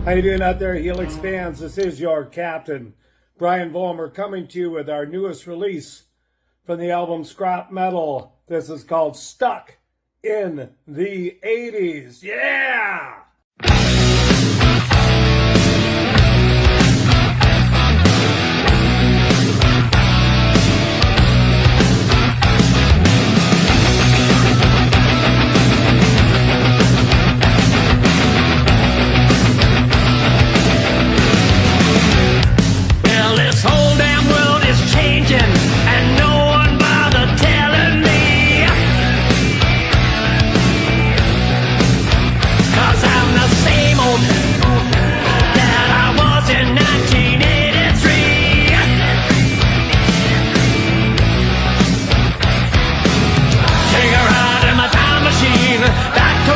How you doing out there, Helix fans? This is your captain, Brian Vollmer, coming to you with our newest release from the album Scrap Metal. This is called Stuck in the 80s. Yeah!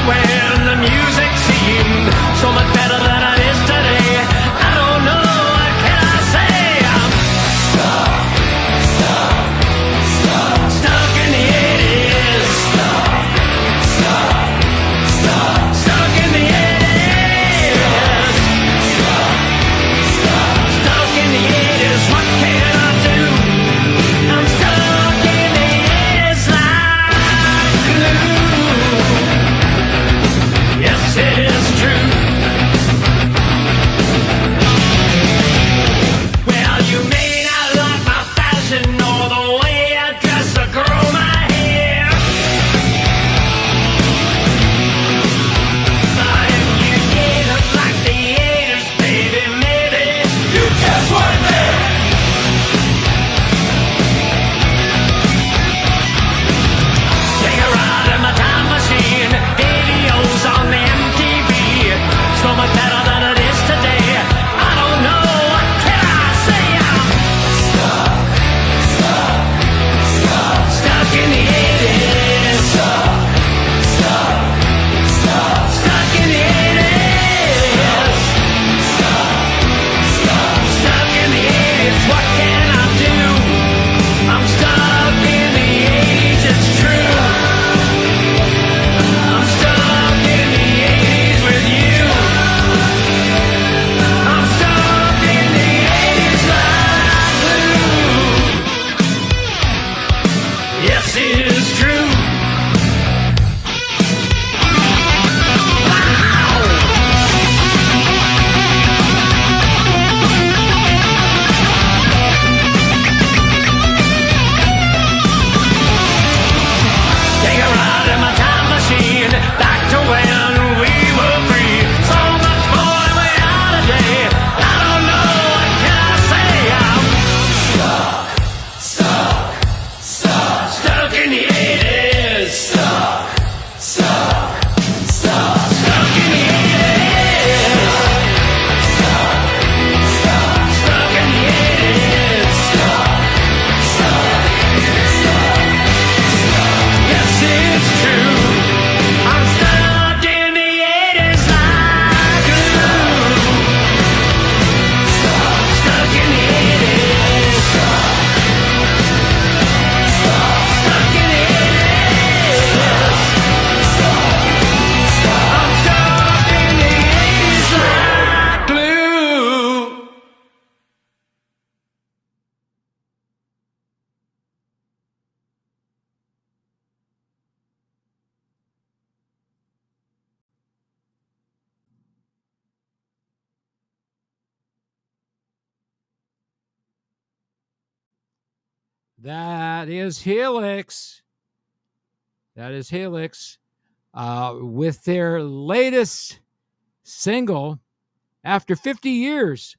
When the music seemed so much better than it is today, I don't know, what can I say? I'm stuck in the 80s. Stuck in the 80s. Stuck in the 80s, what can I do? I'm stuck in the 80s like glue. Yes, it is true. Well, you may not like my fashion or the way I dress or grow my hair, but if you didn't like the 80s, baby, maybe you just weren't there. Take a ride in my time machine. Videos on the MTV, so much better than it is today. I don't know, what can I say? I'm stuck in the 80s. Stuck in the 80s. Stuck in the 80s, what can I do? I'm stuck in the 80s, it's true. I'm stuck in the 80s with you. I'm stuck in the 80s like glue. Yes, it is true. Wow! Take a ride in my time machine, back to when we were free. So much more than we are today. I don't know, what can I say? I'm stuck in the 80s. Stuck in the 80s. Stuck in the 80s. Yes, it's true. I'm stuck in the 80s like glue. Stuck in the 80s. Stuck in the 80s. I'm stuck in the 80s like glue. That is Helix. That is Helix with their latest single after 50 years.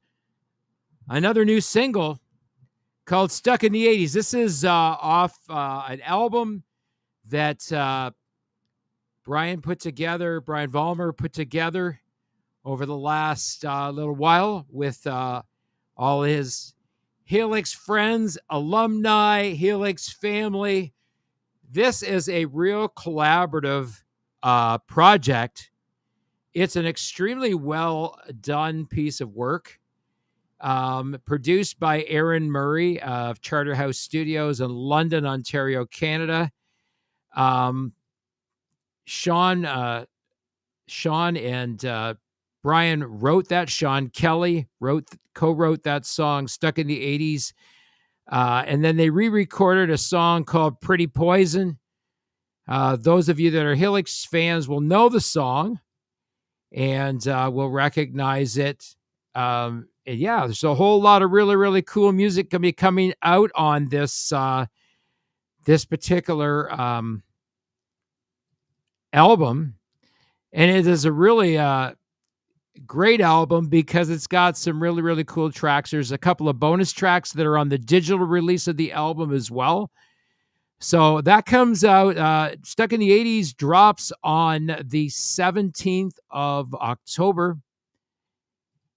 Another new single called Stuck in the 80s. This is off an album that Brian Vollmer put together over the last little while with all his Helix friends, alumni, Helix family. This is a real collaborative project. It's an extremely well done piece of work. Produced by Aaron Murray of Charterhouse Studios in London, Ontario, Canada. Sean and Brian wrote that. Sean Kelly co-wrote that song, Stuck in the 80s. And then they re-recorded a song called Pretty Poison. Those of you that are Helix fans will know the song and will recognize it. And yeah, there's a whole lot of really, really cool music going to be coming out on this particular album. And it is a really great album because it's got some really, really cool tracks. There's a couple of bonus tracks that are on the digital release of the album as well. So that comes out, Stuck in the 80s drops on the 17th of October.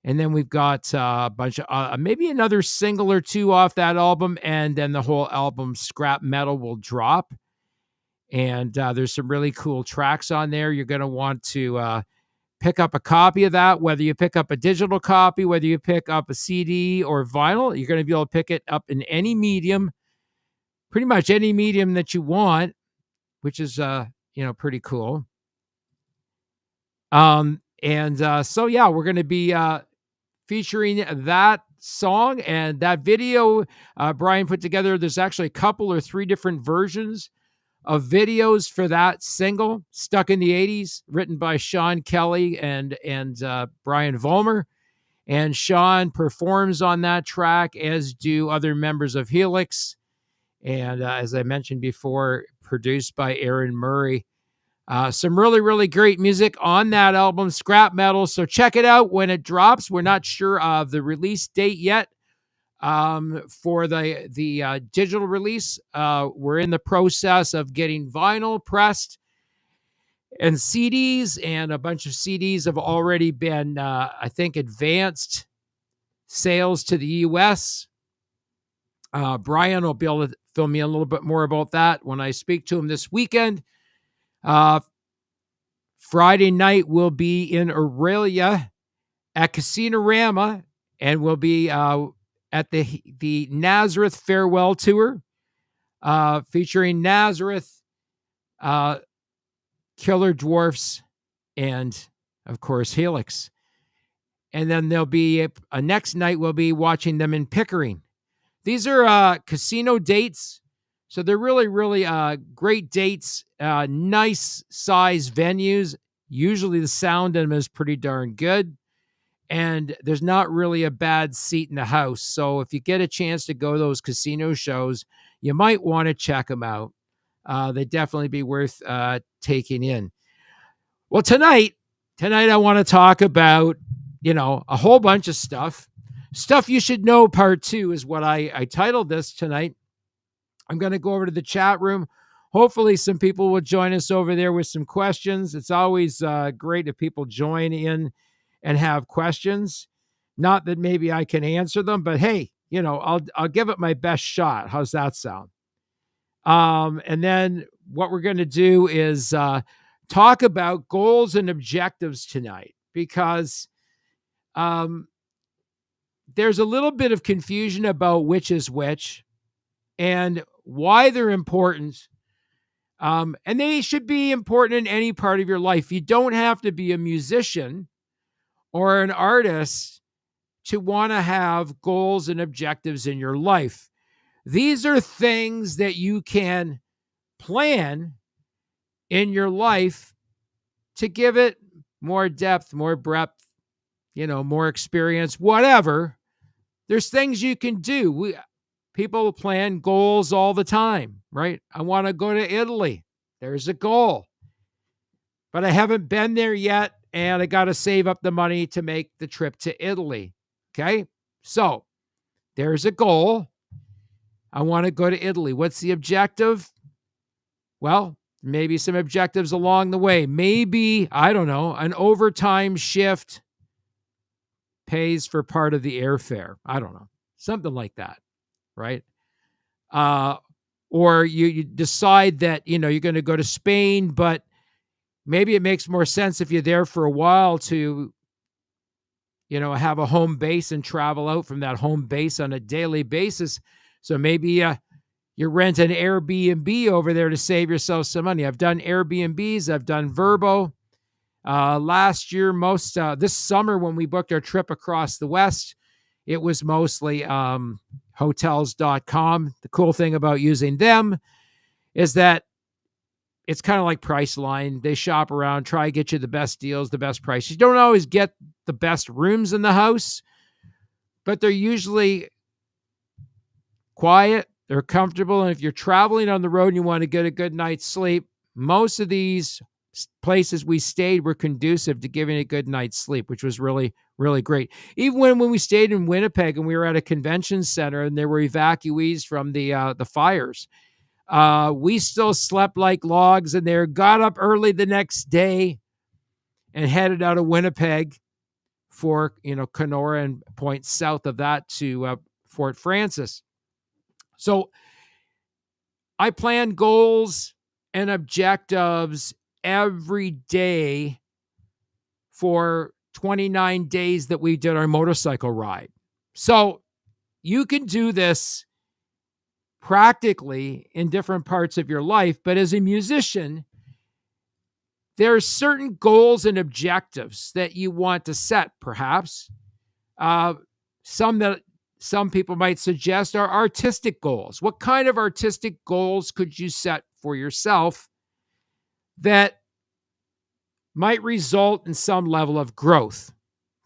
And then we've got a bunch of, maybe another single or two off that album. And then the whole album, Scrap Metal, will drop. And there's some really cool tracks on there. You're going to want to pick up a copy of that, whether you pick up a digital copy, whether you pick up a CD or vinyl. You're going to be able to pick it up in any medium, pretty much any medium that you want, which is, pretty cool. So yeah, we're going to be featuring that song and that video Brian put together. There's actually a couple or three different versions of videos for that single, Stuck in the 80s, written by Sean Kelly and Brian Vollmer. And Sean performs on that track, as do other members of Helix. And as I mentioned before, produced by Aaron Murray. Some really, really great music on that album, Scrap Metal. So check it out when it drops. We're not sure of the release date yet. For the digital release, we're in the process of getting vinyl pressed and CDs, and a bunch of CDs have already been, I think, advanced sales to the U.S. Brian will be able to fill me a little bit more about that when I speak to him this weekend. Friday night we'll be in Aurelia at Casino-Rama, and we'll be at the Nazareth Farewell Tour, featuring Nazareth, Killer Dwarfs, and, of course, Helix. And then there'll be a next night we'll be watching them in Pickering. These are casino dates, so they're really, really great dates, nice size venues. Usually the sound in them is pretty darn good. And there's not really a bad seat in the house. So if you get a chance to go to those casino shows, you might want to check them out. They'd definitely be worth taking in. Well, tonight I want to talk about, a whole bunch of stuff. Stuff you should know, part 2 is what I titled this tonight. I'm going to go over to the chat room. Hopefully some people will join us over there with some questions. It's always great if people join in and have questions. Not that maybe I can answer them, but hey, I'll give it my best shot. How's that sound? And then what we're going to do is talk about goals and objectives tonight, because there's a little bit of confusion about which is which and why they're important. And they should be important in any part of your life. You don't have to be a musician or an artist to want to have goals and objectives in your life. These are things that you can plan in your life to give it more depth, more breadth, more experience, whatever. There's things you can do. People plan goals all the time, right? I want to go to Italy. There's a goal. But I haven't been there yet, and I got to save up the money to make the trip to Italy. Okay? So there's a goal. I want to go to Italy. What's the objective? Well, maybe some objectives along the way. Maybe, I don't know, an overtime shift pays for part of the airfare. I don't know. Something like that, right? Or you decide that, you're going to go to Spain, but maybe it makes more sense if you're there for a while to, have a home base and travel out from that home base on a daily basis. So maybe you rent an Airbnb over there to save yourself some money. I've done Airbnbs. I've done Verbo. Last year, this summer when we booked our trip across the West, it was mostly hotels.com. The cool thing about using them is that it's kind of like Priceline. They shop around, try to get you the best deals, the best prices. You don't always get the best rooms in the house, but they're usually quiet, they're comfortable, and if you're traveling on the road and you want to get a good night's sleep, most of these places we stayed were conducive to giving a good night's sleep, which was really, really great. Even when we stayed in Winnipeg and we were at a convention center and there were evacuees from the fires, we still slept like logs and they got up early the next day and headed out of Winnipeg for, Kenora and points south of that to Fort Francis. So I plan goals and objectives every day for 29 days that we did our motorcycle ride. So you can do this practically in different parts of your life, but as a musician, there are certain goals and objectives that you want to set, perhaps. Some people might suggest are artistic goals. What kind of artistic goals could you set for yourself that might result in some level of growth,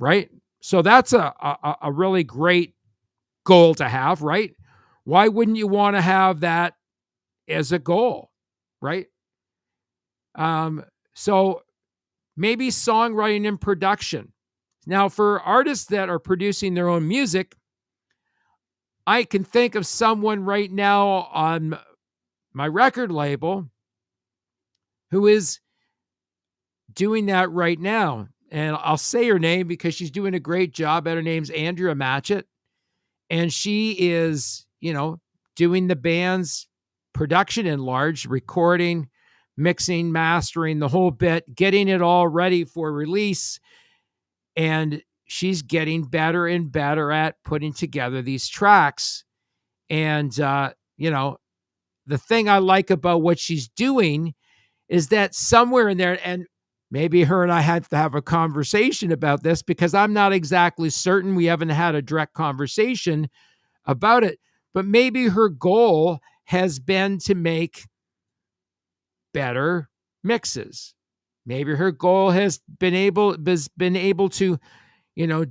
right? So that's a really great goal to have, right? Why wouldn't you want to have that as a goal, right? So maybe songwriting and production. Now, for artists that are producing their own music, I can think of someone right now on my record label who is doing that right now. And I'll say her name because she's doing a great job. Her name's Andrea Matchett. And she is, doing the band's production in large, recording, mixing, mastering, the whole bit, getting it all ready for release. And she's getting better and better at putting together these tracks. And, the thing I like about what she's doing is that somewhere in there, and maybe her and I had to have a conversation about this because I'm not exactly certain. We haven't had a direct conversation about it, but maybe her goal has been to make better mixes. Maybe her goal has been able to,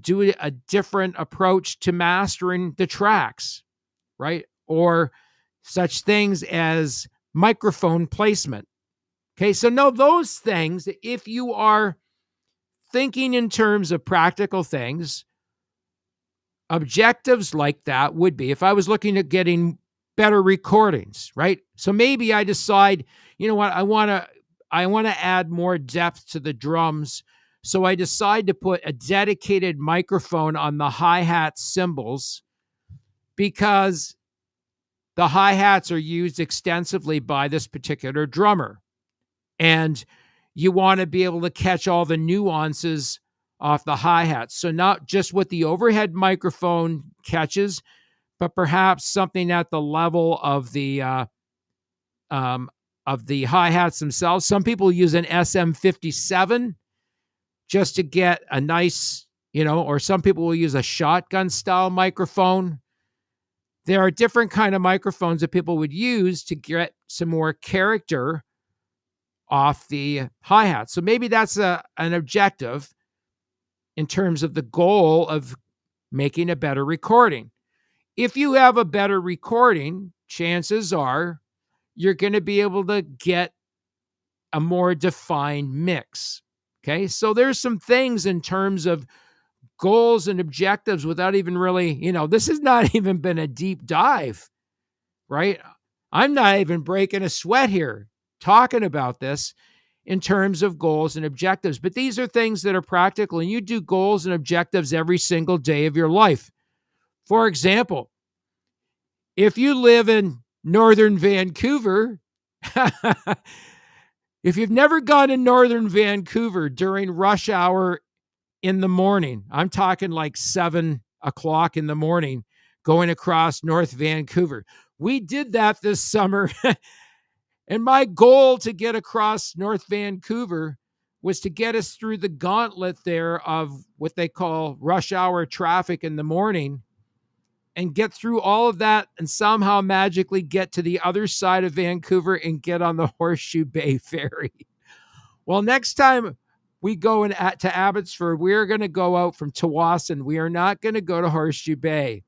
do a different approach to mastering the tracks, right? Or such things as microphone placement. Okay, so know those things, if you are thinking in terms of practical things, objectives like that would be, if I was looking at getting better recordings, right? So maybe I decide, I want to add more depth to the drums. So I decide to put a dedicated microphone on the hi-hat cymbals because the hi-hats are used extensively by this particular drummer. And you want to be able to catch all the nuances off the hi-hats. So not just what the overhead microphone catches, but perhaps something at the level of the hi-hats themselves. Some people use an SM57 just to get a nice, or some people will use a shotgun style microphone. There are different kind of microphones that people would use to get some more character off the hi-hat. So maybe that's an objective in terms of the goal of making a better recording. If you have a better recording, chances are you're going to be able to get a more defined mix. Okay, so there's some things in terms of goals and objectives without even really, this has not even been a deep dive, right? I'm not even breaking a sweat here talking about this in terms of goals and objectives. But these are things that are practical, and you do goals and objectives every single day of your life. For example, if you live in northern Vancouver, if you've never gone to northern Vancouver during rush hour in the morning, I'm talking like 7 o'clock in the morning, going across North Vancouver. We did that this summer. And my goal to get across North Vancouver was to get us through the gauntlet there of what they call rush hour traffic in the morning and get through all of that and somehow magically get to the other side of Vancouver and get on the Horseshoe Bay Ferry. Well, next time we go to Abbotsford, we are going to go out from Tawasin. We are not going to go to Horseshoe Bay.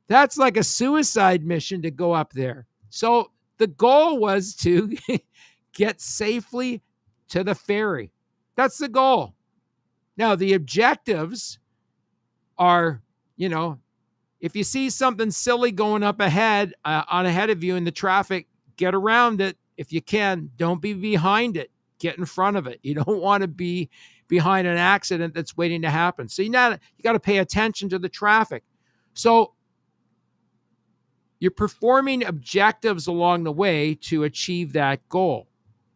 That's like a suicide mission to go up there. So the goal was to get safely to the ferry. That's the goal. Now, the objectives are, if you see something silly going up ahead, on ahead of you in the traffic, get around it. If you can, don't be behind it. Get in front of it. You don't want to be behind an accident that's waiting to happen. So you got to pay attention to the traffic. So you're performing objectives along the way to achieve that goal.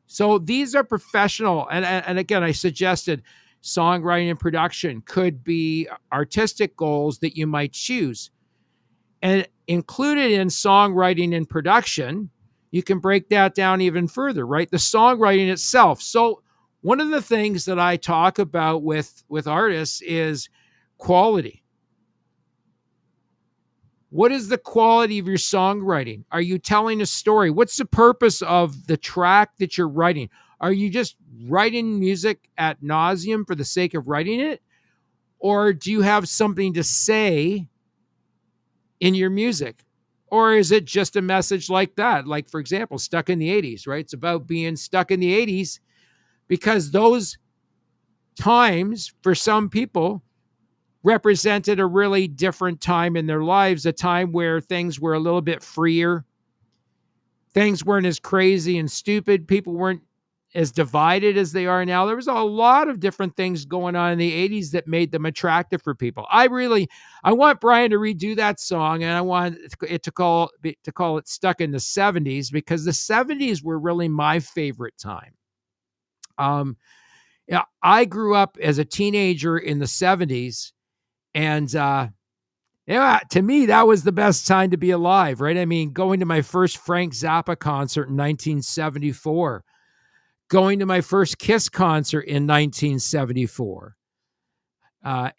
So these are professional. And again, I suggested songwriting and production could be artistic goals that you might choose. And included in songwriting and production, you can break that down even further, right? The songwriting itself. So one of the things that I talk about with artists is quality. What is the quality of your songwriting? Are you telling a story? What's the purpose of the track that you're writing? Are you just writing music ad nauseum for the sake of writing it? Or do you have something to say in your music? Or is it just a message like that? Like, for example, Stuck in the 80s, right? It's about being stuck in the 80s because those times for some people represented a really different time in their lives, a time where things were a little bit freer. Things weren't as crazy and stupid. People weren't as divided as they are now. There was a lot of different things going on in the 80s that made them attractive for people. I want Brian to redo that song, and I want it to call it Stuck in the 70s, because the 70s were really my favorite time. I grew up as a teenager in the 70s, and to me, that was the best time to be alive, right? I mean, going to my first Frank Zappa concert in 1974, going to my first Kiss concert in 1974,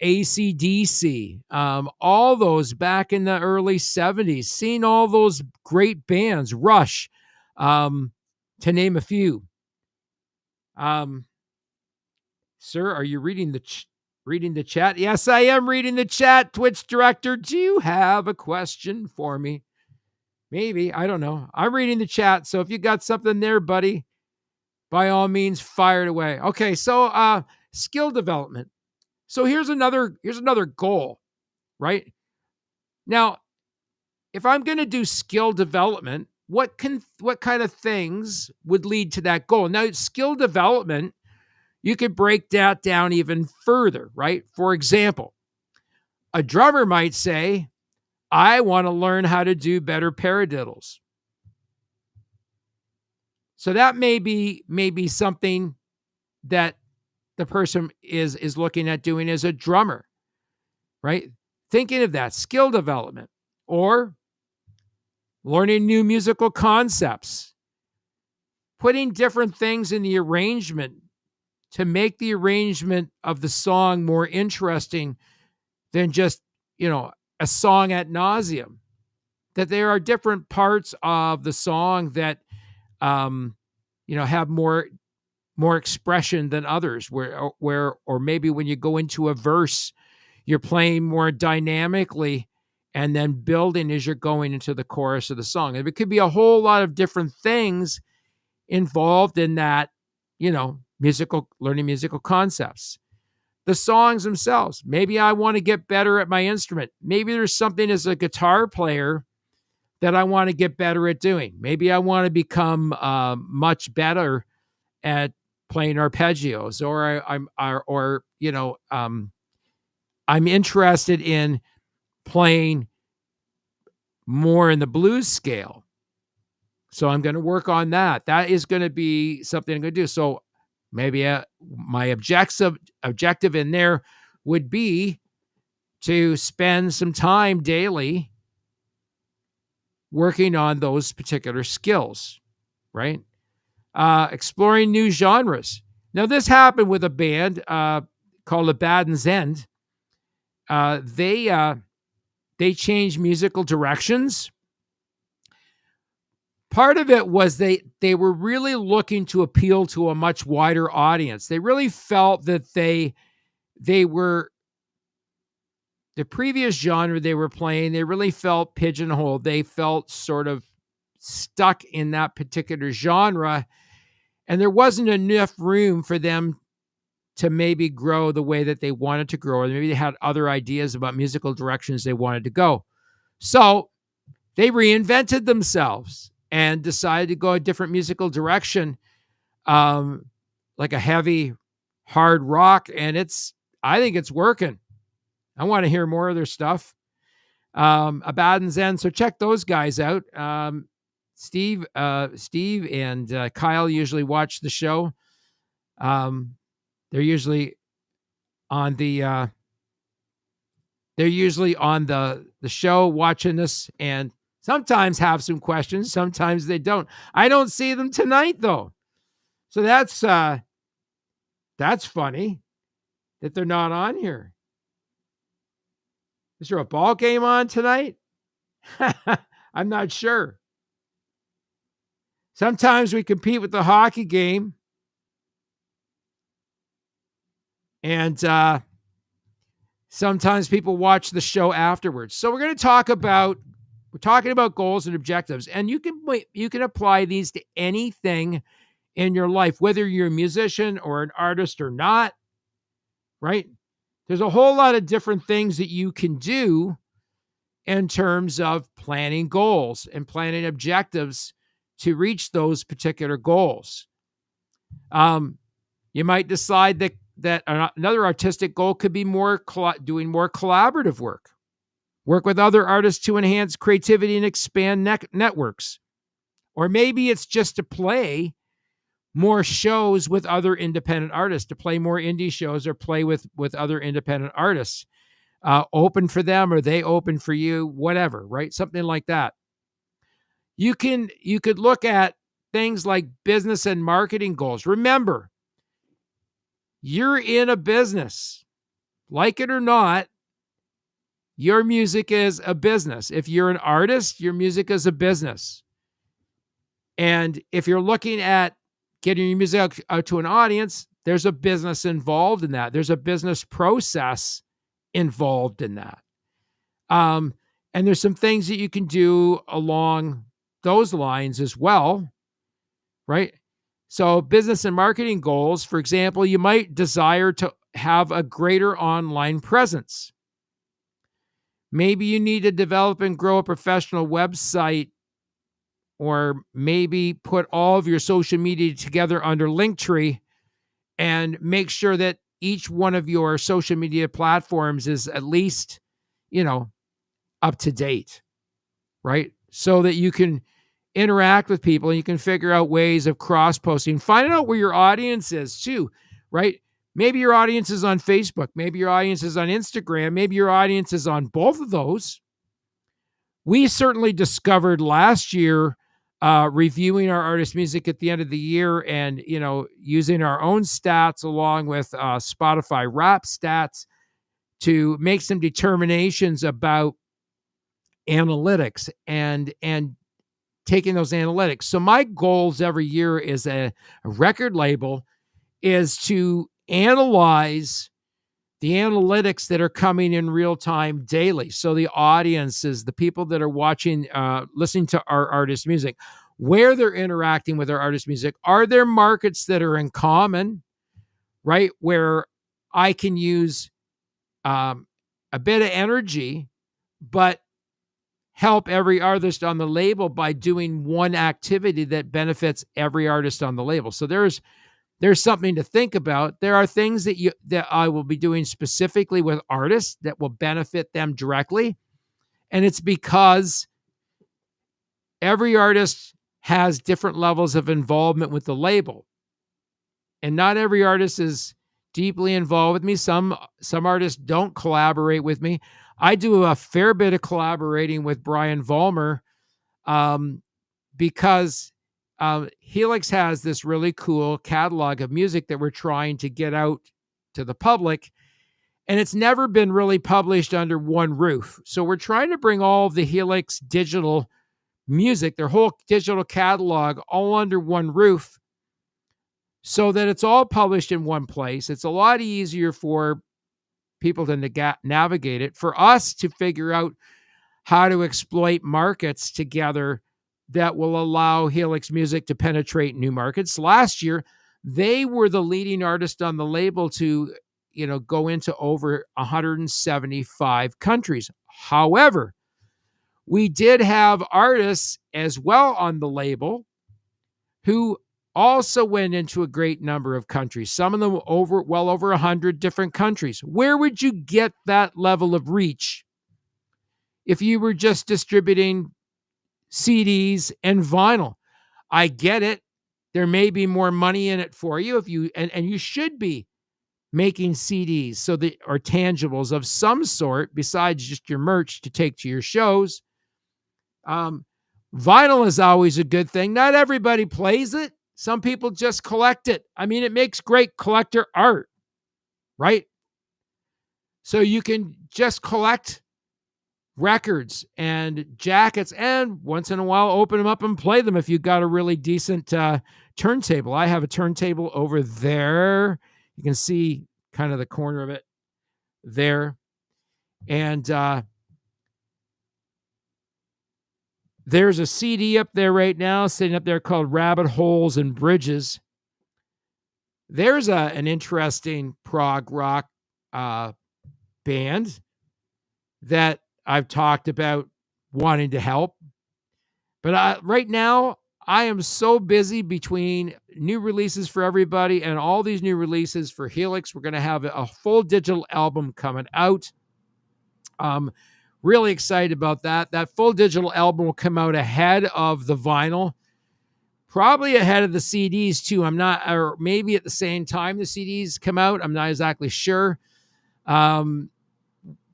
AC/DC, all those back in the early 70s, seeing all those great bands, Rush, to name a few. Sir, are you reading the chat? Yes, I am reading the chat. Twitch director, do you have a question for me? Maybe. I don't know. I'm reading the chat. So if you got something there, buddy, by all means, fire it away. Okay. So, skill development. So here's another goal, right? Now, if I'm going to do skill development, what kind of things would lead to that goal? Now, skill development, you could break that down even further, right? For example, a drummer might say, I want to learn how to do better paradiddles. So that may be something that the person is looking at doing as a drummer, right? Thinking of that, skill development, or learning new musical concepts, putting different things in the arrangement to make the arrangement of the song more interesting than just, a song ad nauseum. That there are different parts of the song that, have more expression than others, where maybe when you go into a verse, you're playing more dynamically and then building as you're going into the chorus of the song. And it could be a whole lot of different things involved in that, learning musical concepts. The songs themselves. Maybe I want to get better at my instrument. Maybe there's something as a guitar player that I want to get better at doing. Maybe I want to become much better at playing arpeggios, or I'm interested in playing more in the blues scale. So I'm going to work on that. That is going to be something I'm going to do. So maybe my objective in there would be to spend some time daily working on those particular skills, right? Exploring new genres. Now, this happened with a band called Abaddon's End. They changed musical directions. Part of it was they were really looking to appeal to a much wider audience. They really felt that they were the previous genre they were playing, they really felt pigeonholed. They felt sort of stuck in that particular genre, and there wasn't enough room for them to maybe grow the way that they wanted to grow, or maybe they had other ideas about musical directions they wanted to go. So they reinvented themselves and decided to go a different musical direction, like a heavy, hard rock, and I think it's working. I want to hear more of their stuff. Abaddon's End, so check those guys out. Steve and Kyle usually watch the show. They're usually on the show watching us, and sometimes have some questions, sometimes they don't. I don't see them tonight though. So that's funny that they're not on here. Is there a ball game on tonight? I'm not sure. Sometimes we compete with the hockey game. And sometimes people watch the show afterwards. So we're talking about goals and objectives. And you can apply these to anything in your life, whether you're a musician or an artist or not, right? There's a whole lot of different things that you can do in terms of planning goals and planning objectives to reach those particular goals. You might decide that another artistic goal could be doing more collaborative work with other artists to enhance creativity and expand networks. Or maybe it's just to play more shows with other independent artists, to play more indie shows or play with other independent artists. Open for them or they open for you, whatever, right? Something like that. You could look at things like business and marketing goals. Remember, you're in a business. Like it or not, your music is a business. If you're an artist, your music is a business. And if you're looking at getting your music out to an audience, there's a business involved in that. There's a business process involved in that. And there's some things that you can do along those lines as well, right? So business and marketing goals, for example, you might desire to have a greater online presence. Maybe you need to develop and grow a professional website, or maybe put all of your social media together under Linktree and make sure that each one of your social media platforms is at least, up to date, right? So that you can interact with people and you can figure out ways of cross-posting. Find out where your audience is too, right? Maybe your audience is on Facebook. Maybe your audience is on Instagram. Maybe your audience is on both of those. We certainly discovered last year, reviewing our artist music at the end of the year and, using our own stats along with Spotify rap stats to make some determinations about analytics and taking those analytics. So my goals every year as a record label is to analyze the analytics that are coming in real time daily. So the audiences, the people that are watching, listening to our artist music, where they're interacting with our artist music, are there markets that are in common, right? Where I can use a bit of energy, but help every artist on the label by doing one activity that benefits every artist on the label. So there's something to think about. There are things that I will be doing specifically with artists that will benefit them directly. And it's because every artist has different levels of involvement with the label. And not every artist is deeply involved with me. Some artists don't collaborate with me. I do a fair bit of collaborating with Brian Vollmer because Helix has this really cool catalog of music that we're trying to get out to the public, and it's never been really published under one roof. So we're trying to bring all of the Helix digital music, their whole digital catalog, all under one roof so that it's all published in one place. It's a lot easier for people to navigate it, for us to figure out how to exploit markets together that will allow Helix Music to penetrate new markets. Last year, they were the leading artist on the label to, go into over 175 countries. However, we did have artists as well on the label who also went into a great number of countries, some of them well over 100 different countries. Where would you get that level of reach if you were just distributing CDs and vinyl? I get it. There may be more money in it for you if you and you should be making CDs or tangibles of some sort besides just your merch to take to your shows. Vinyl is always a good thing. Not everybody plays it. Some people just collect it. I mean, it makes great collector art, right? So you can just collect records and jackets and once in a while open them up and play them if you've got a really decent turntable. I have a turntable over there. You can see kind of the corner of it there. And there's a CD up there right now, sitting up there called Rabbit Holes and Bridges. There's an interesting prog rock band that I've talked about wanting to help. But right now, I am so busy between new releases for everybody and all these new releases for Helix. We're going to have a full digital album coming out. Really excited about that. That full digital album will come out ahead of the vinyl, probably ahead of the CDs too. Or maybe at the same time the CDs come out. I'm not exactly sure.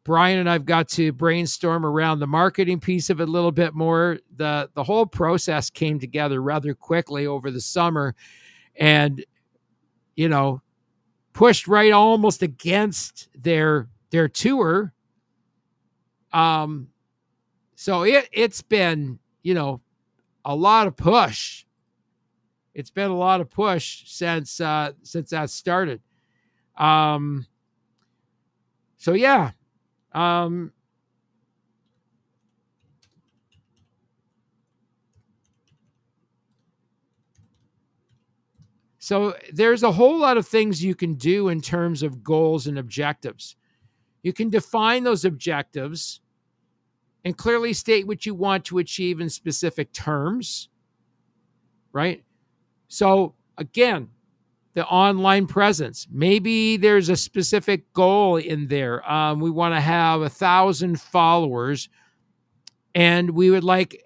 Brian and I've got to brainstorm around the marketing piece of it a little bit more. The whole process came together rather quickly over the summer and, pushed right almost against their tour. So it's been, a lot of push. It's been a lot of push since that started. So yeah. So there's a whole lot of things you can do in terms of goals and objectives. You can define those objectives and clearly state what you want to achieve in specific terms, right? So again, the online presence. Maybe there's a specific goal in there. We want to have 1,000 followers, and we would like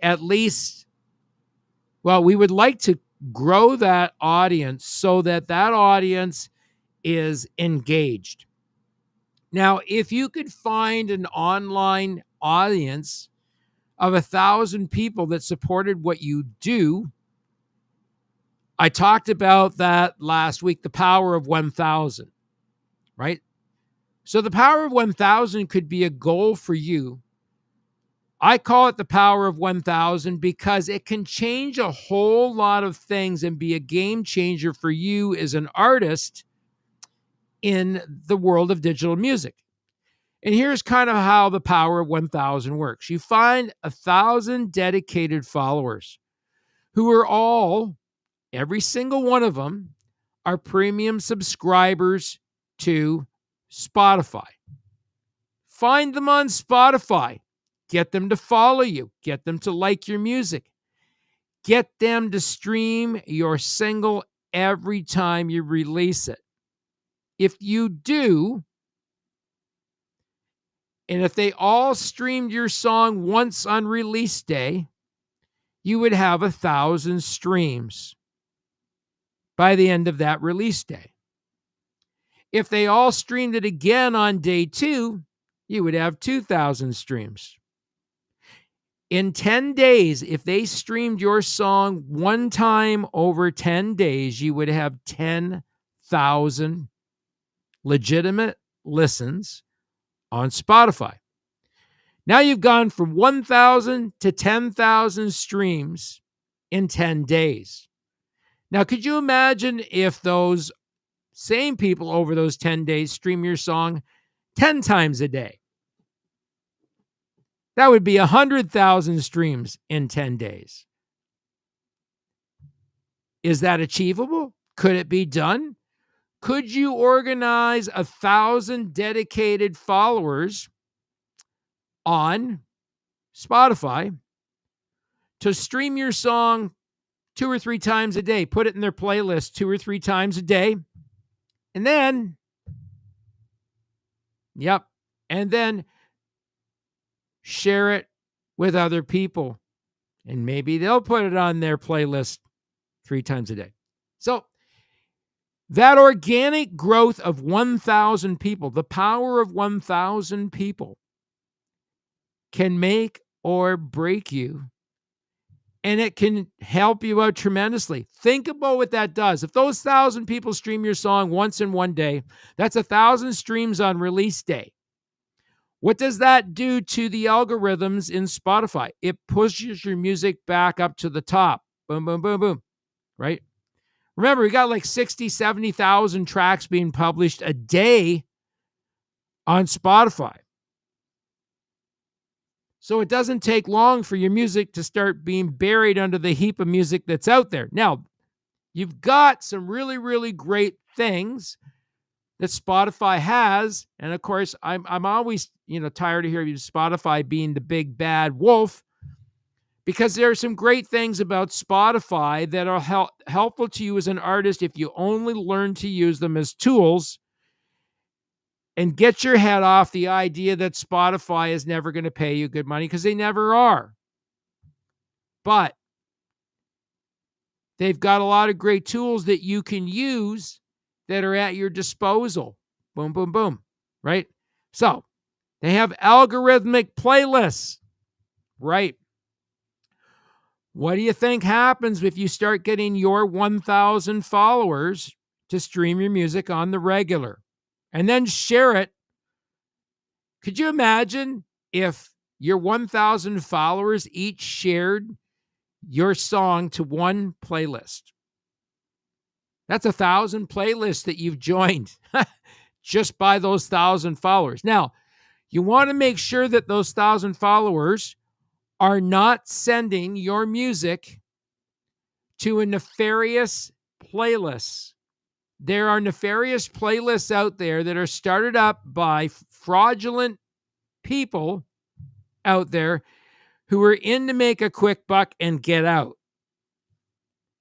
we would like to grow that audience so that audience is engaged. Now, if you could find an online audience of 1,000 people that supported what you do, I talked about that last week, the power of 1,000, right? So the power of 1,000 could be a goal for you. I call it the power of 1,000 because it can change a whole lot of things and be a game changer for you as an artist in the world of digital music. And here's kind of how the power of 1,000 works. You find 1,000 dedicated followers who are all, every single one of them, are premium subscribers to Spotify. Find them on Spotify. Get them to follow you. Get them to like your music. Get them to stream your single every time you release it. If you do, and if they all streamed your song once on release day, you would have 1,000 streams by the end of that release day. If they all streamed it again on day 2, you would have 2,000 streams. In 10 days, if they streamed your song one time over 10 days, you would have 10,000 legitimate listens on Spotify. Now you've gone from 1,000 to 10,000 streams in 10 days. Now, could you imagine if those same people over those 10 days stream your song 10 times a day? That would be 100,000 streams in 10 days. Is that achievable? Could it be done? Could you organize 1,000 dedicated followers on Spotify to stream your song 2 or 3 times a day? Put it in their playlist 2 or 3 times a day. And then, and then share it with other people. And maybe they'll put it on their playlist 3 times a day. So that organic growth of 1,000 people, the power of 1,000 people, can make or break you. And it can help you out tremendously. Think about what that does. If those 1,000 people stream your song once in one day, that's 1,000 streams on release day. What does that do to the algorithms in Spotify? It pushes your music back up to the top. Boom, boom, boom, boom. Right? Remember, we got like 60, 70,000 tracks being published a day on Spotify. So it doesn't take long for your music to start being buried under the heap of music that's out there. Now, you've got some really, really great things that Spotify has. And of course, I'm always, tired of hearing Spotify being the big bad wolf, because there are some great things about Spotify that are helpful to you as an artist if you only learn to use them as tools. And get your head off the idea that Spotify is never going to pay you good money, because they never are. But they've got a lot of great tools that you can use that are at your disposal. Boom, boom, boom. Right? So they have algorithmic playlists. Right? What do you think happens if you start getting your 1,000 followers to stream your music on the regular and then share it? Could you imagine if your 1,000 followers each shared your song to one playlist? That's 1,000 playlists that you've joined just by those 1,000 followers. Now, you want to make sure that those 1,000 followers are not sending your music to a nefarious playlist. There are nefarious playlists out there that are started up by fraudulent people out there who are in to make a quick buck and get out.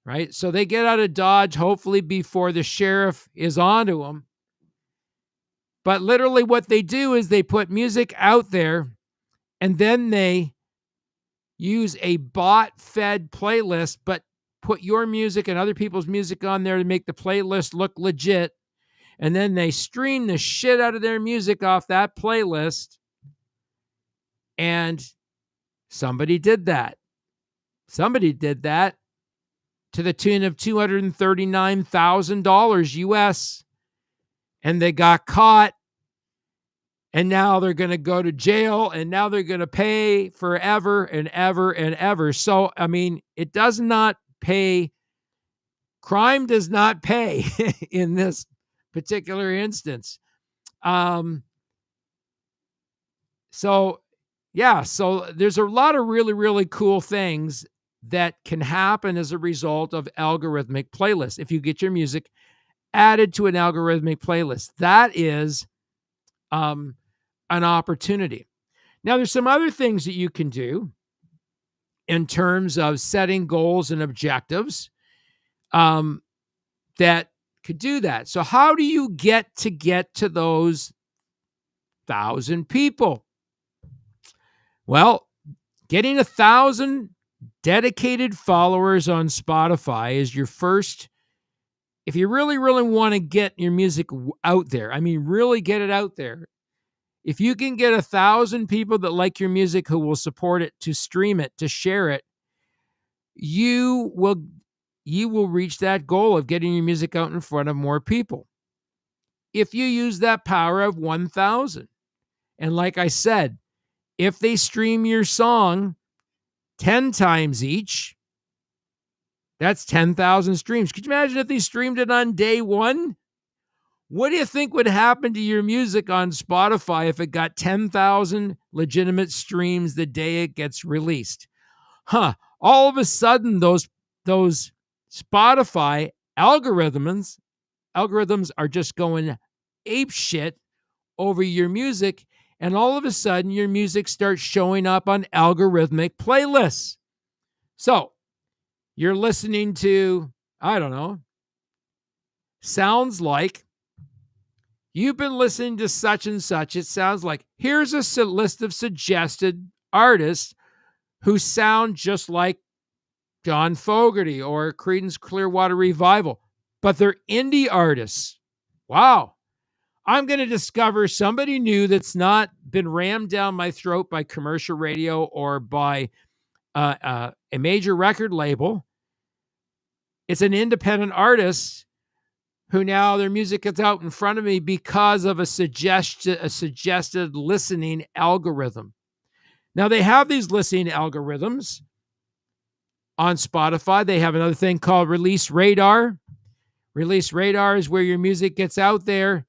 Right? So they get out of Dodge, hopefully before the sheriff is onto them. But literally what they do is they put music out there, and then they use a bot-fed playlist, but put your music and other people's music on there to make the playlist look legit. And then they stream the shit out of their music off that playlist. And somebody did that. Somebody did that to the tune of $239,000 US. And they got caught. And now they're going to go to jail, and now they're going to pay forever and ever and ever. So, I mean, it does not pay. Crime does not pay in this particular instance. So there's a lot of really, really cool things that can happen as a result of algorithmic playlists. If you get your music added to an algorithmic playlist, that is an opportunity. Now, there's some other things that you can do in terms of setting goals and objectives that could do that. So how do you get to those 1,000 people? Well, getting 1,000 dedicated followers on Spotify is your first. If you really, really want to get your music out there, I mean, really get it out there, If you can get 1,000 people that like your music who will support it, to stream it, to share it, you will reach that goal of getting your music out in front of more people. If you use that power of 1,000. And like I said, if they stream your song 10 times each, that's 10,000 streams. Could you imagine if they streamed it on day one? What do you think would happen to your music on Spotify if it got 10,000 legitimate streams the day it gets released? All of a sudden, those Spotify algorithms are just going ape shit over your music, and all of a sudden, your music starts showing up on algorithmic playlists. So, you're listening to, I don't know, sounds like you've been listening to such and such. It sounds like, here's a list of suggested artists who sound just like John Fogerty or Creedence Clearwater Revival, but they're indie artists. Wow. I'm going to discover somebody new that's not been rammed down my throat by commercial radio or by a major record label. It's an independent artist who now their music is out in front of me because of a suggested listening algorithm. Now, they have these listening algorithms on Spotify. They have another thing called Release Radar. Release Radar is where your music gets out there.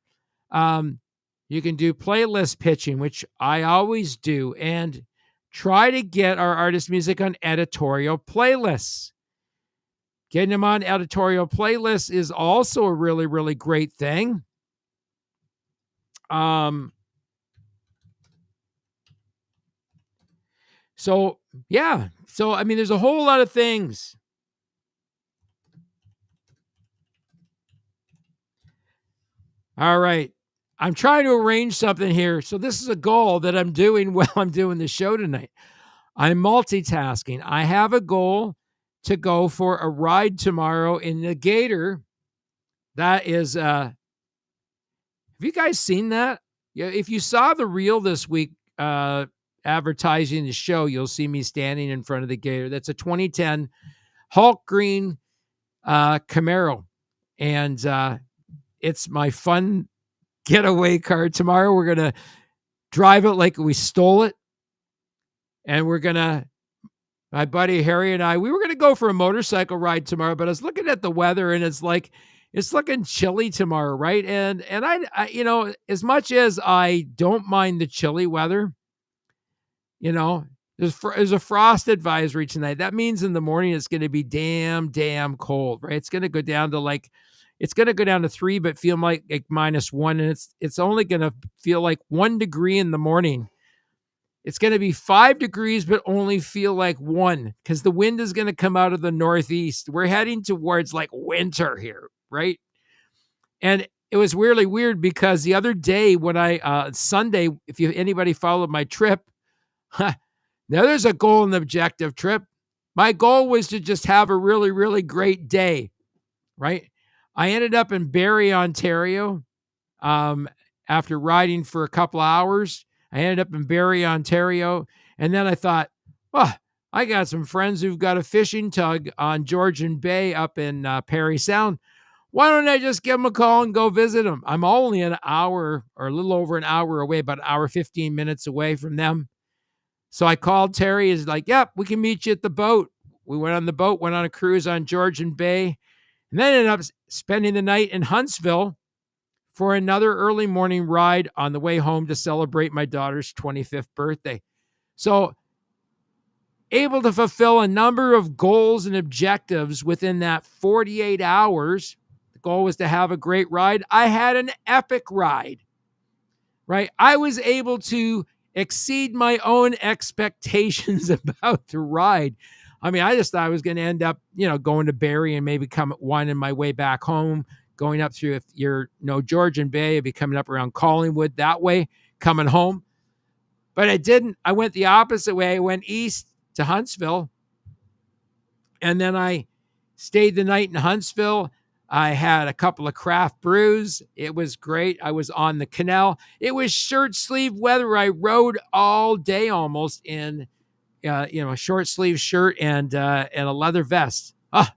You can do playlist pitching, which I always do, and try to get our artist music on editorial playlists. Getting them on editorial playlists is also a really, really great thing. So, yeah. So, I mean, there's a whole lot of things. All right. I'm trying to arrange something here. So this is a goal that I'm doing while I'm doing the show tonight. I'm multitasking. I have a goal to go for a ride tomorrow in the Gator. That is, have you guys seen that? Yeah, if you saw the reel this week advertising the show, you'll see me standing in front of the Gator. That's a 2010 Hulk Green Camaro. And it's my fun getaway car. Tomorrow we're going to drive it like we stole it. And we're going to, my buddy Harry and I, we were going to go for a motorcycle ride tomorrow, but I was looking at the weather and it's like, it's looking chilly tomorrow, right? And I you know, as much as I don't mind the chilly weather, you know, there's a frost advisory tonight. That means in the morning it's going to be damn cold, right? It's going to go down to 3, but feel like -1, and it's only going to feel like 1 degree in the morning. It's going to be 5 degrees, but only feel like 1 because the wind is going to come out of the northeast. We're heading towards like winter here, right? And it was really weird because the other day when Sunday, if anybody followed my trip, now there's a goal and objective trip. My goal was to just have a really, really great day, right? I ended up in Barrie, Ontario, after riding for a couple of hours. I ended up in Barrie, Ontario, and then I thought, I got some friends who've got a fishing tug on Georgian Bay up in Parry Sound. Why don't I just give them a call and go visit them? I'm only an hour or a little over an hour away, about an hour, 15 minutes away from them. So I called Terry. He's like, yep, we can meet you at the boat. We went on the boat, went on a cruise on Georgian Bay, and then ended up spending the night in Huntsville for another early morning ride on the way home to celebrate my daughter's 25th birthday. So able to fulfill a number of goals and objectives within that 48 hours. The goal was to have a great ride. I had an epic ride, right? I was able to exceed my own expectations about the ride. I mean, I just thought I was going to end up, going to Barrie and maybe winding my way back home, going up through, if you're Georgian Bay, I'd be coming up around Collingwood that way, coming home. But I didn't. I went the opposite way. I went east to Huntsville. And then I stayed the night in Huntsville. I had a couple of craft brews. It was great. I was on the canal. It was shirt sleeve weather. I rode all day almost in, a short sleeve shirt and a leather vest. Well,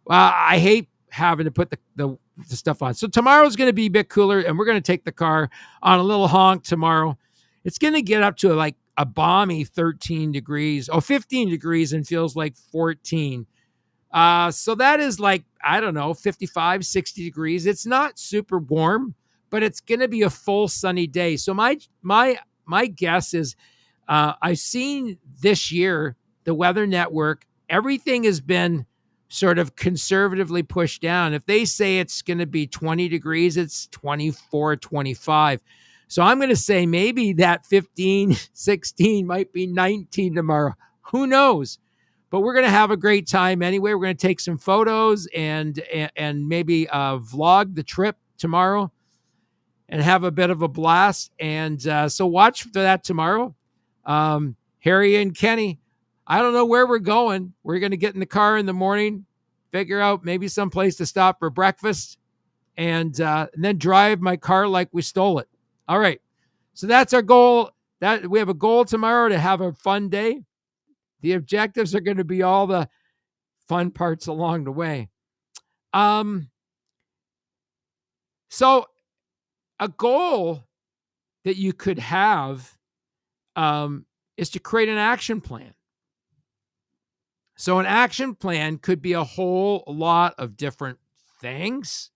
I hate having to put the stuff on. So tomorrow's going to be a bit cooler, and we're going to take the car on a little honk tomorrow. It's going to get up to like a balmy 13 degrees, 15 degrees, and feels like 14. So that is like, I don't know, 55, 60 degrees. It's not super warm, but it's going to be a full sunny day. So my guess is, I've seen this year, the Weather Network, everything has been sort of conservatively pushed down. If they say it's going to be 20 degrees, it's 24, 25. So I'm going to say maybe that 15, 16 might be 19 tomorrow. Who knows? But we're going to have a great time anyway. We're going to take some photos and maybe vlog the trip tomorrow and have a bit of a blast. And so watch for that tomorrow. Harry and Kenny, I don't know where we're going. We're going to get in the car in the morning, figure out maybe some place to stop for breakfast, and then drive my car like we stole it. All right. So that's our goal. That we have a goal tomorrow to have a fun day. The objectives are going to be all the fun parts along the way. So a goal that you could have is to create an action plan. So an action plan could be a whole lot of different things.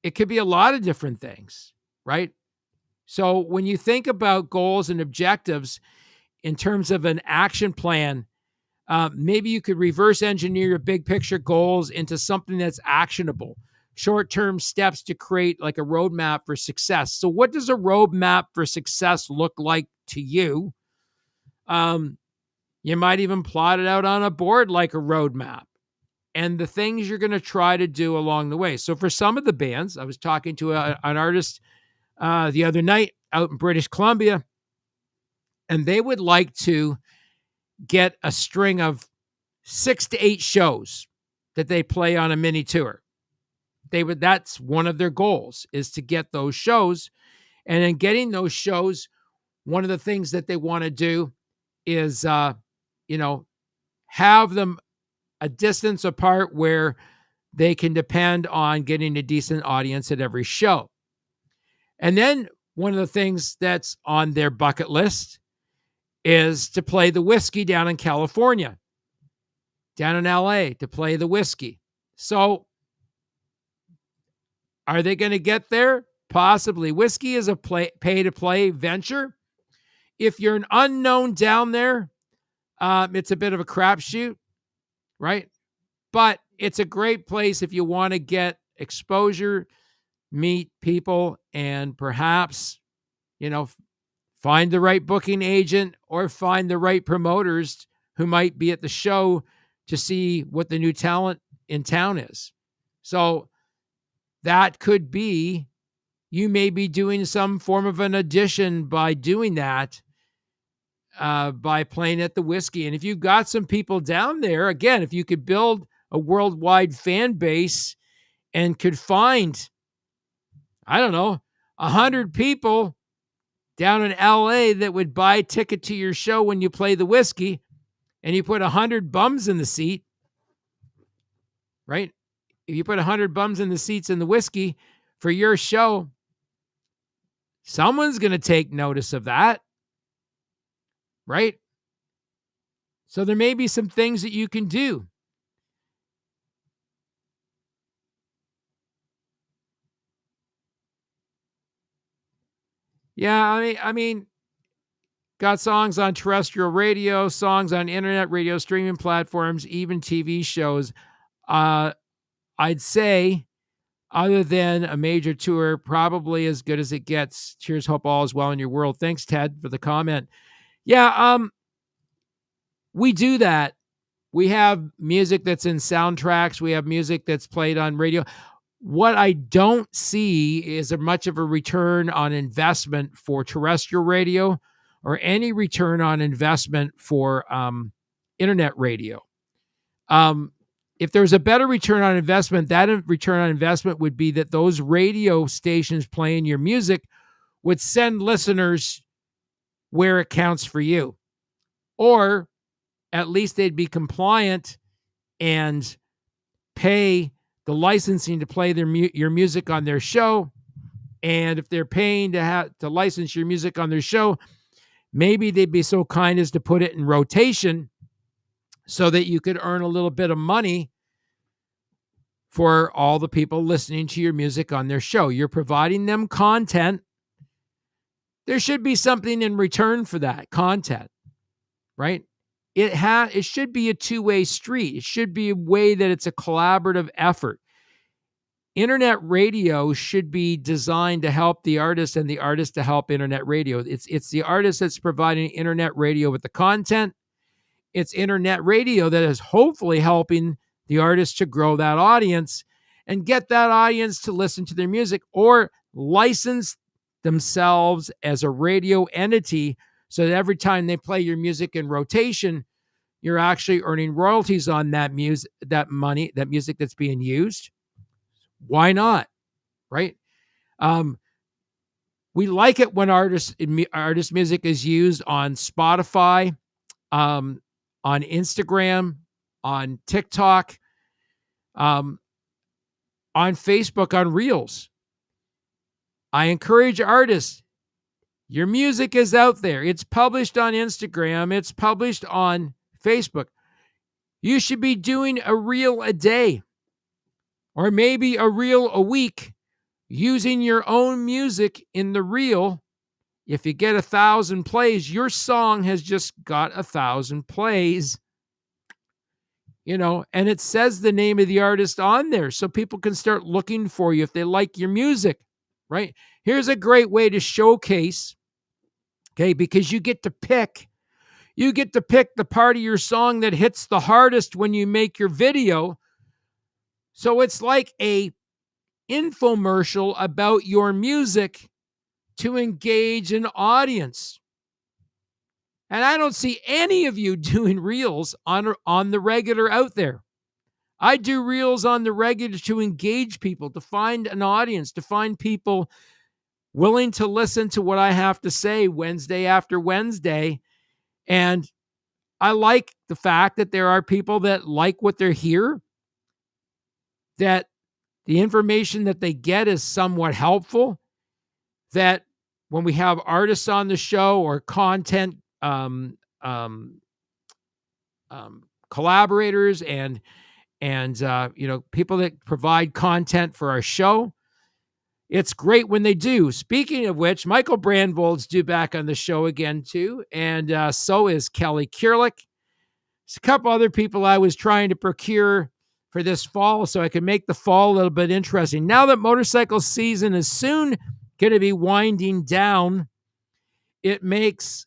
It could be a lot of different things, right? So when you think about goals and objectives in terms of an action plan, maybe you could reverse engineer your big picture goals into something that's actionable, short-term steps to create like a roadmap for success. So what does a roadmap for success look like to you? You might even plot it out on a board like a roadmap and the things you're going to try to do along the way. So for some of the bands, I was talking to an artist the other night out in British Columbia, and they would like to get a string of 6 to 8 shows that they play on a mini tour. That's one of their goals, is to get those shows. And in getting those shows, one of the things that they want to do is, have them a distance apart where they can depend on getting a decent audience at every show. And then one of the things that's on their bucket list is to play the Whiskey down in California, down in LA, to play the Whiskey. So are they going to get there? Possibly. Whiskey is a pay-to-play venture. If you're an unknown down there, it's a bit of a crapshoot, right? But it's a great place if you want to get exposure, meet people, and perhaps, find the right booking agent or find the right promoters who might be at the show to see what the new talent in town is. So that could be, you may be doing some form of an audition by doing that, by playing at the Whiskey. And if you've got some people down there, again, if you could build a worldwide fan base and could find, 100 people down in LA that would buy a ticket to your show when you play the Whiskey, and you put 100 bums in the seat, right? If you put 100 bums in the seats in the Whiskey for your show, someone's going to take notice of that, right? So there may be some things that you can do. Yeah, I mean, got songs on terrestrial radio, songs on internet radio streaming platforms, even TV shows. I'd say, other than a major tour, probably as good as it gets. Cheers, hope all is well in your world. Thanks, Ted, for the comment. Yeah, we do that. We have music that's in soundtracks. We have music that's played on radio. What I don't see is much of a return on investment for terrestrial radio or any return on investment for internet radio. If there's a better return on investment, that return on investment would be that those radio stations playing your music would send listeners where it counts for you. Or at least they'd be compliant and pay the licensing to play your music on their show. And if they're paying to license your music on their show, maybe they'd be so kind as to put it in rotation so that you could earn a little bit of money for all the people listening to your music on their show. You're providing them content. There should be something in return for that content, right? It should be a two-way street. It should be a way that it's a collaborative effort. Internet radio should be designed to help the artist and the artist to help internet radio. It's the artist that's providing internet radio with the content. It's internet radio that is hopefully helping the artist to grow that audience and get that audience to listen to their music or license themselves as a radio entity so that every time they play your music in rotation, you're actually earning royalties on that music that's being used. Why not? Right? We like it when artist music is used on Spotify, on Instagram, on TikTok, on Facebook, on Reels. I encourage artists. Your music is out there. It's published on Instagram. It's published on Facebook. You should be doing a reel a day or maybe a reel a week using your own music in the reel. If you get 1,000 plays, your song has just got 1,000 plays, and it says the name of the artist on there so people can start looking for you if they like your music, right? Here's a great way to showcase, okay, because you get to pick the part of your song that hits the hardest when you make your video. So it's like a infomercial about your music to engage an audience. And I don't see any of you doing reels on the regular out there. I do reels on the regular to engage people, to find an audience, to find people willing to listen to what I have to say Wednesday after Wednesday. And I like the fact that there are people that like what they're hear, that the information that they get is somewhat helpful, that when we have artists on the show or content collaborators and people that provide content for our show, it's great when they do. Speaking of which, Michael Brandvold's due back on the show again too, and so is Kelly Kierlich. There's a couple other people I was trying to procure for this fall so I can make the fall a little bit interesting. Now that motorcycle season is soon going to be winding down, it makes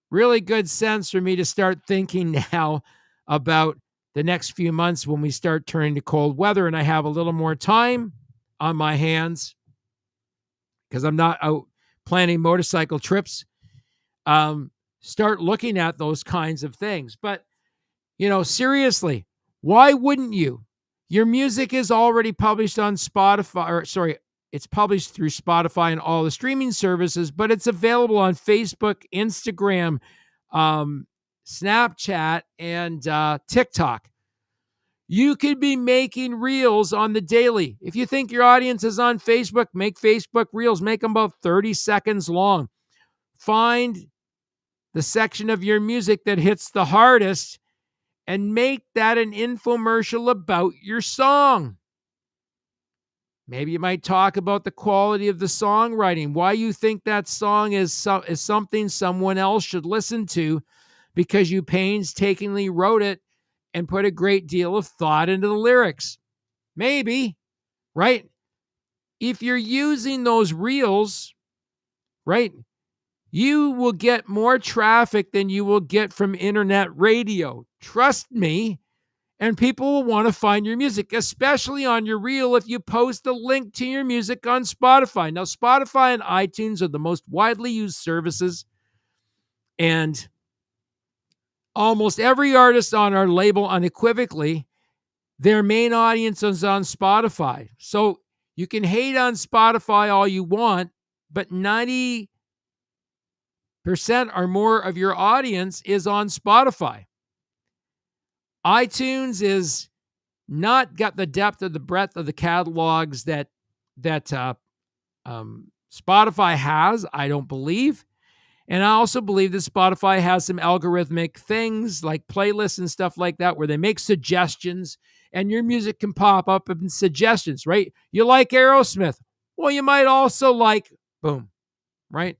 really good sense for me to start thinking now about the next few months when we start turning to cold weather and I have a little more time on my hands because I'm not out planning motorcycle trips. Start looking at those kinds of things. But, seriously, why wouldn't you? Your music is already published on Spotify, it's published through Spotify and all the streaming services, but it's available on Facebook, Instagram, Snapchat, and TikTok. You could be making reels on the daily. If you think your audience is on Facebook, make Facebook reels. Make them about 30 seconds long. Find the section of your music that hits the hardest and make that an infomercial about your song. Maybe you might talk about the quality of the songwriting, why you think that song is something someone else should listen to because you painstakingly wrote it and put a great deal of thought into the lyrics. Maybe, right? If you're using those reels, right, you will get more traffic than you will get from internet radio. Trust me. And people will want to find your music, especially on your reel if you post a link to your music on Spotify. Now, Spotify and iTunes are the most widely used services. And almost every artist on our label unequivocally, their main audience is on Spotify. So you can hate on Spotify all you want, but 90% or more of your audience is on Spotify. iTunes is not got the depth or the breadth of the catalogs that Spotify has, I don't believe. And I also believe that Spotify has some algorithmic things like playlists and stuff like that where they make suggestions and your music can pop up in suggestions, right? You like Aerosmith. Well, you might also like, boom, right?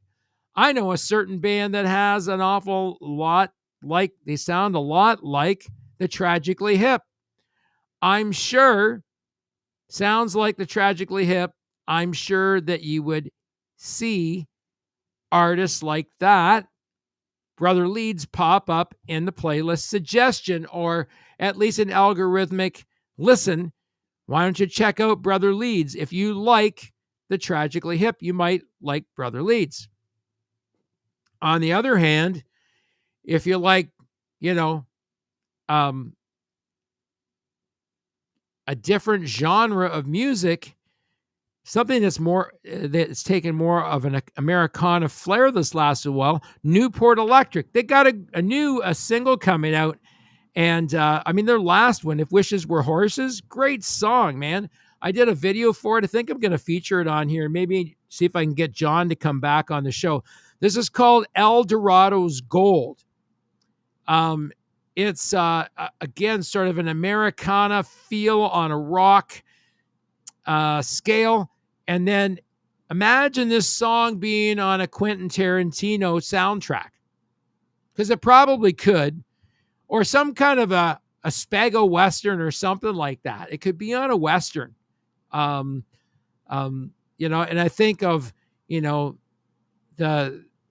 I know a certain band that has an awful lot like, they sound a lot like the Tragically Hip. I'm sure, sounds like the Tragically Hip. I'm sure that you would see artists like that, Brother Leeds, pop up in the playlist suggestion or at least an algorithmic listen. Why don't you check out Brother Leeds? If you like the Tragically Hip, you might like Brother Leeds. On the other hand, if you like, a different genre of music, something that's taken more of an Americana flair this last while, Newport Electric. They got a single coming out. And their last one, If Wishes Were Horses, great song, man. I did a video for it. I think I'm going to feature it on here. Maybe see if I can get John to come back on the show. This is called El Dorado's Gold. It's, again, sort of an Americana feel on a rock scale. And then imagine this song being on a Quentin Tarantino soundtrack, because it probably could, or some kind of a Spago Western or something like that. It could be on a Western. And I think of,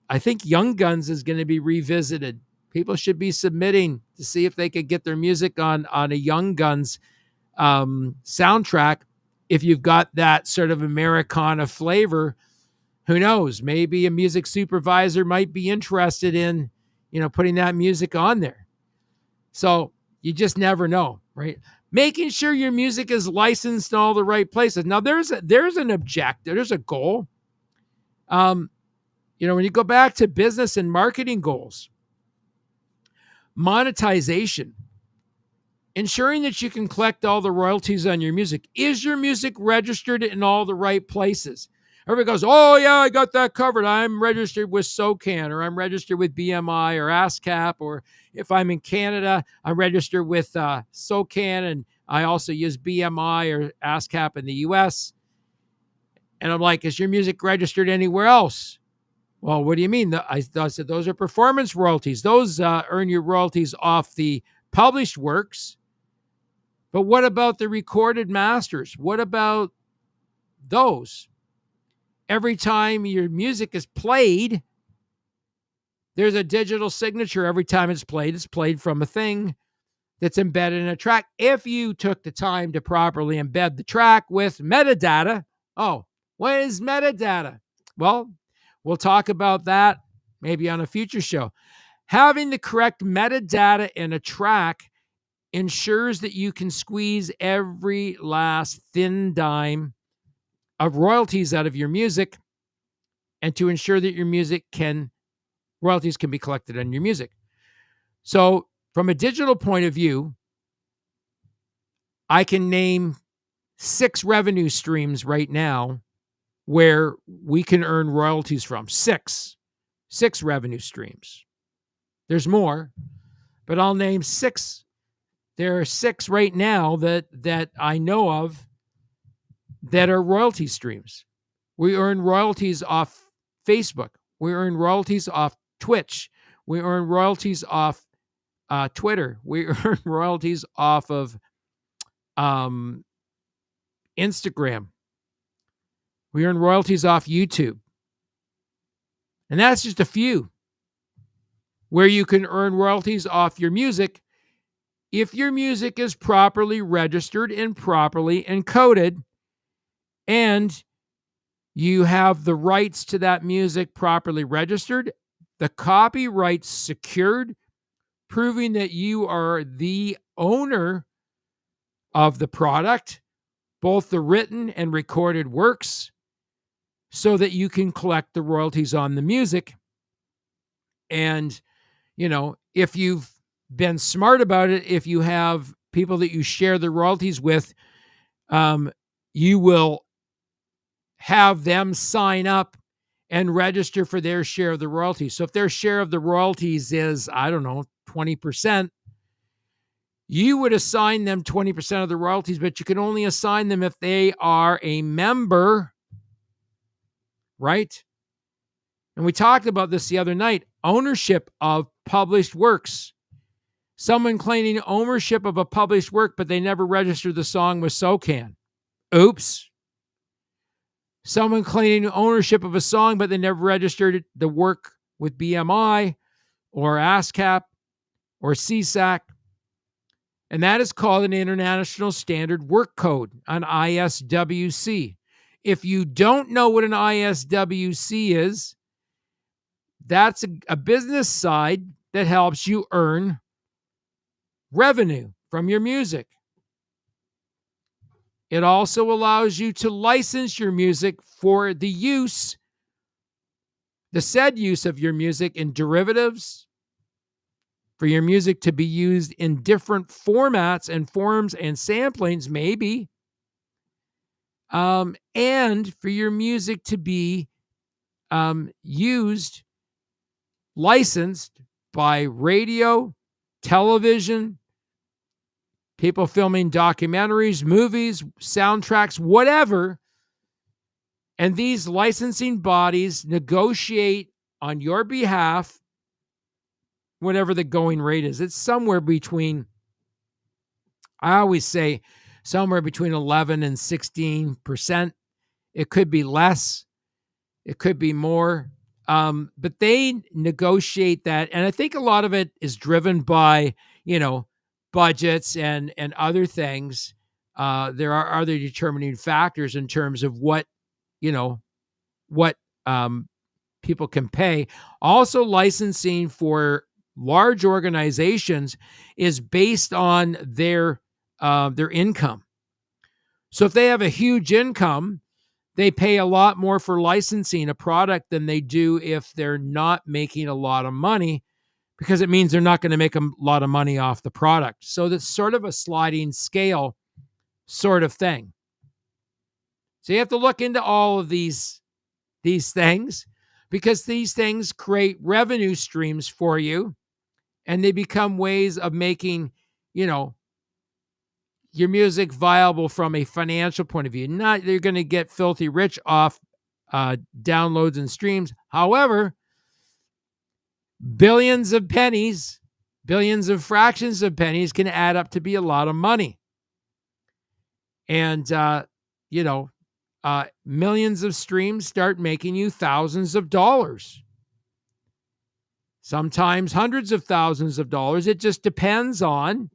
I think Young Guns is going to be revisited. People should be submitting to see if they could get their music on a Young Guns soundtrack. If you've got that sort of Americana flavor, who knows? Maybe a music supervisor might be interested in, putting that music on there. So you just never know, right? Making sure your music is licensed in all the right places. Now there's an objective, there's a goal. When you go back to business and marketing goals, monetization, ensuring that you can collect all the royalties on your music. Is your music registered in all the right places? Everybody goes, oh yeah, I got that covered. I'm registered with SOCAN, or I'm registered with BMI or ASCAP, or if I'm in Canada, I'm registered with SOCAN, and I also use BMI or ASCAP in the US. And I'm like, is your music registered anywhere else? Well, what do you mean? I said, those are performance royalties. Those earn your royalties off the published works. But what about the recorded masters? What about those? Every time your music is played, there's a digital signature. Every time it's played from a thing that's embedded in a track. If you took the time to properly embed the track with metadata. Oh, what is metadata? Well, we'll talk about that maybe on a future show. Having the correct metadata in a track ensures that you can squeeze every last thin dime of royalties out of your music, and to ensure that your royalties can be collected on your music. So from a digital point of view, I can name 6 revenue streams right now where we can earn royalties from. 6 revenue streams. There's more, but I'll name 6. There are 6 right now that I know of that are royalty streams. We earn royalties off Facebook. We earn royalties off Twitch. We earn royalties off Twitter. We earn royalties off of Instagram. We earn royalties off YouTube. And that's just a few where you can earn royalties off your music if your music is properly registered and properly encoded, and you have the rights to that music properly registered, the copyrights secured, proving that you are the owner of the product, both the written and recorded works, so that you can collect the royalties on the music. And, if you've been smart about it, if you have people that you share the royalties with, you will have them sign up and register for their share of the royalties. So if their share of the royalties is, 20%, you would assign them 20% of the royalties, but you can only assign them if they are a member, right? And we talked about this the other night, ownership of published works. Someone claiming ownership of a published work, but they never registered the song with SOCAN. Oops. Someone claiming ownership of a song, but they never registered the work with BMI or ASCAP or CSAC. And that is called an International Standard Work Code, an ISWC. If you don't know what an ISWC is, that's a business side that helps you earn revenue from your music. It also allows you to license your music for the said use of your music in derivatives, for your music to be used in different formats and forms and samplings, maybe, and for your music to be licensed by radio, television, people filming documentaries, movies, soundtracks, whatever. And these licensing bodies negotiate on your behalf whatever the going rate is. It's somewhere between, I always say, somewhere between 11 and 16%. It could be less. It could be more. But they negotiate that. And I think a lot of it is driven by, budgets and other things. There are other determining factors in terms of what people can pay. Also, licensing for large organizations is based on their income. So if they have a huge income, they pay a lot more for licensing a product than they do if they're not making a lot of money, because it means they're not going to make a lot of money off the product. So that's sort of a sliding scale sort of thing. So you have to look into all of these things, because these things create revenue streams for you, and they become ways of making, your music viable from a financial point of view. Not you're going to get filthy rich off downloads and streams. However, billions of pennies, billions of fractions of pennies can add up to be a lot of money. And, millions of streams start making you thousands of dollars. Sometimes hundreds of thousands of dollars. It just depends on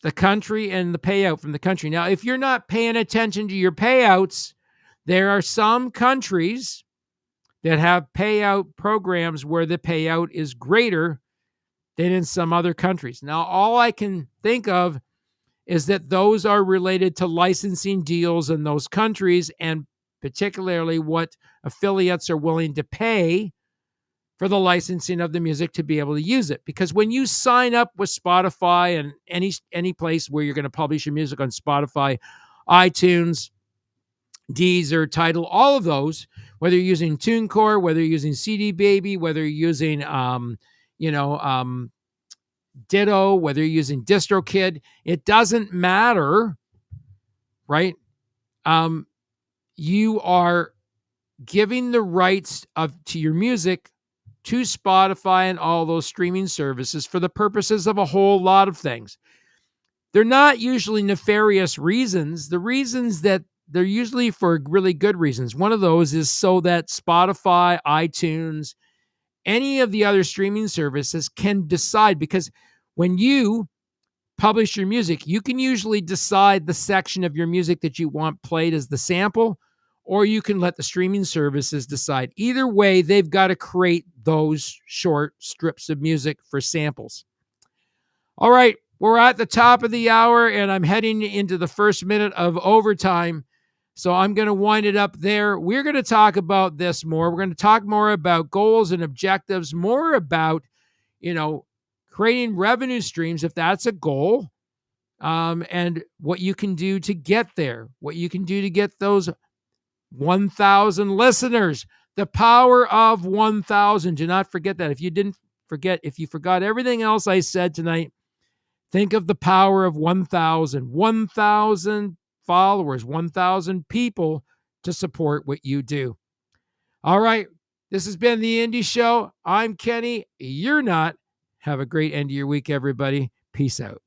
the country and the payout from the country. Now, if you're not paying attention to your payouts, there are some countries that have payout programs where the payout is greater than in some other countries. Now, all I can think of is that those are related to licensing deals in those countries, and particularly what affiliates are willing to pay for the licensing of the music to be able to use it. Because when you sign up with Spotify and any place where you're going to publish your music on Spotify, iTunes, Deezer, Tidal, all of those, whether you're using TuneCore, whether you're using CD Baby, whether you're using, Ditto, whether you're using DistroKid, it doesn't matter, right? You are giving the rights to your music to Spotify and all those streaming services for the purposes of a whole lot of things. They're not usually nefarious reasons. The reasons that they're usually for really good reasons. One of those is so that Spotify, iTunes, any of the other streaming services can decide, because when you publish your music, you can usually decide the section of your music that you want played as the sample, or you can let the streaming services decide. Either way, they've got to create those short strips of music for samples. All right, we're at the top of the hour, and I'm heading into the first minute of overtime. So I'm going to wind it up there. We're going to talk about this more. We're going to talk more about goals and objectives, more about, creating revenue streams if that's a goal, and what you can do to get there, what you can do to get those 1,000 listeners. The power of 1,000. Do not forget that. If you forgot everything else I said tonight, think of the power of 1,000. 1,000 followers, 1,000 people to support what you do. All right. This has been the Indie Show. I'm Kenny. You're not. Have a great end of your week, everybody. Peace out.